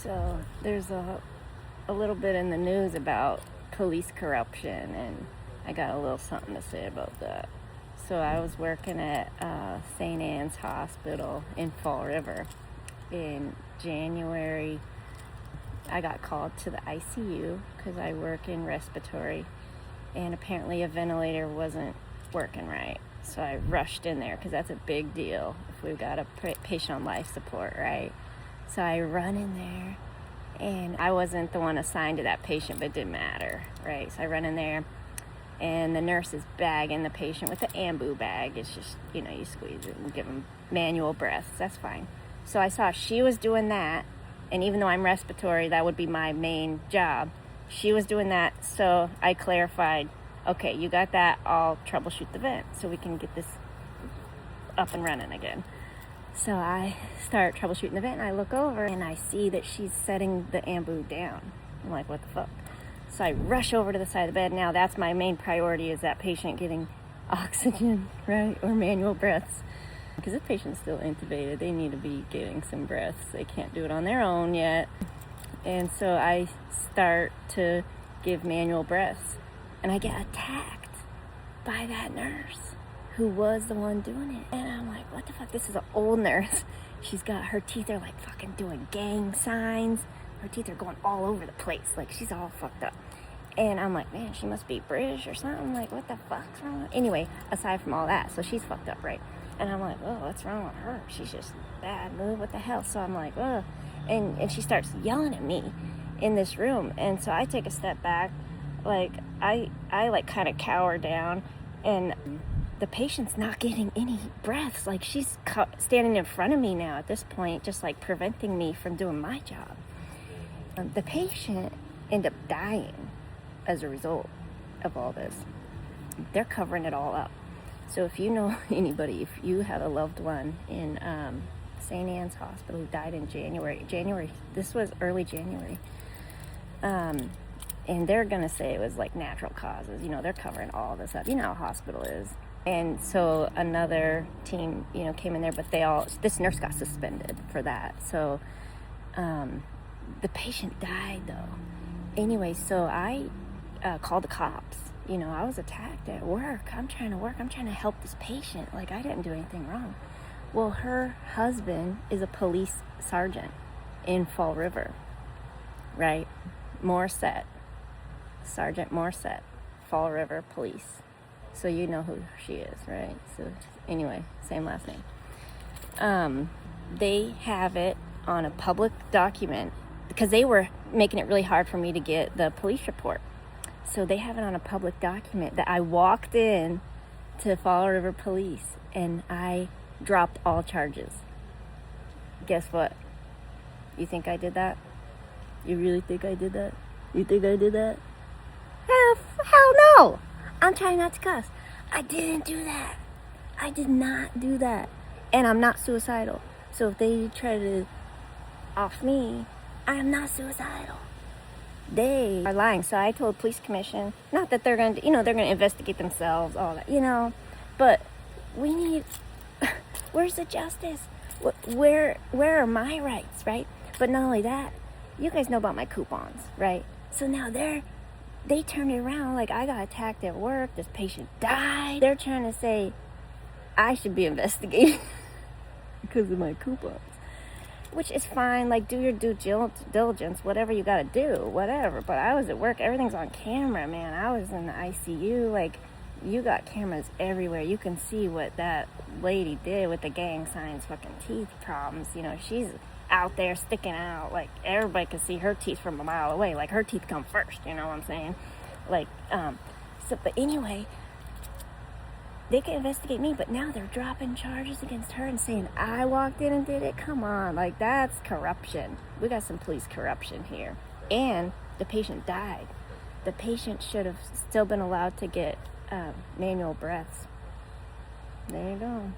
So there's a little bit in the news about police corruption, and I got a little something to say about that. So I was working at St. Anne's Hospital in Fall River. In January, I got called to the ICU because I work in respiratory, and apparently a ventilator wasn't working right. So I rushed in there because that's a big deal if we've got a patient on life support, right? So I run in there, and I wasn't the one assigned to that patient, but it didn't matter, right? So I run in there, and the nurse is bagging the patient with the ambu bag. It's just, you squeeze it and give them manual breaths. That's fine. So I saw she was doing that, and even though I'm respiratory, that would be my main job. She was doing that, so I clarified, okay, you got that, I'll troubleshoot the vent so we can get this up and running again. So I start troubleshooting the vent, and I look over, and I see that she's setting the ambu down. I'm like, what the fuck? So I rush over to the side of the bed. Now that's my main priority, is that patient getting oxygen, right, or manual breaths. Because this patient's still intubated, they need to be getting some breaths. They can't do it on their own yet. And so I start to give manual breaths, and I get attacked by that nurse who was the one doing it. And I'm like, what the fuck? This is an old nurse. She's got, her teeth are like fucking doing gang signs. Her teeth are going all over the place. Like, she's all fucked up. And I'm like, man, she must be British or something. Like, what the fuck's wrong with her? Anyway, aside from all that, so she's fucked up, right? And I'm like, oh, what's wrong with her? She's just bad mood. What the hell? So I'm like, oh. And she starts yelling at me in this room. And so I take a step back. Like, I like kind of cower down, and the patient's not getting any breaths. Like, she's standing in front of me now at this point, just like preventing me from doing my job. The patient ended up dying as a result of all this. They're covering it all up. So if you know anybody, if you have a loved one in St. Anne's Hospital who died in January, this was early January, and they're going to say it was like natural causes. They're covering all this up. You know how a hospital is. And so another team, came in there, but this nurse got suspended for that. So the patient died, though. Anyway, so I called the cops. I was attacked at work. I'm trying to work. I'm trying to help this patient. Like, I didn't do anything wrong. Well, her husband is a police sergeant in Fall River, right? Sergeant Morissette, Fall River Police. So you know who she is, right? So anyway, same last name. They have it on a public document because they were making it really hard for me to get the police report. So they have it on a public document that I walked in to Fall River Police and I dropped all charges. Guess what? You think I did that? You really think I did that? You think I did that? Hell no! I'm trying not to cuss. I didn't do that. I did not do that. And I'm not suicidal. So if they try to off me, I am not suicidal. They are lying. So I told the police commission, not that they're going to, they're going to investigate themselves, all that, but we need, where's the justice? Where are my rights, right? But not only that, you guys know about my coupons, right? So now they turned it around, like I got attacked at work, this patient died. They're trying to say I should be investigated because of my coupons. Which is fine, like, do your due diligence, whatever you gotta do, whatever. But I was at work, everything's on camera, man. I was in the ICU, like, you got cameras everywhere. You can see what that lady did with the gang signs, fucking teeth problems. She's out there sticking out, like, everybody can see her teeth from a mile away. Like, her teeth come first, you know what I'm saying? Like, but anyway, they can investigate me, but now they're dropping charges against her and saying I walked in and did it. Come on, like, that's corruption. We got some police corruption here. And the patient died. The patient should have still been allowed to get manual breaths. There you go.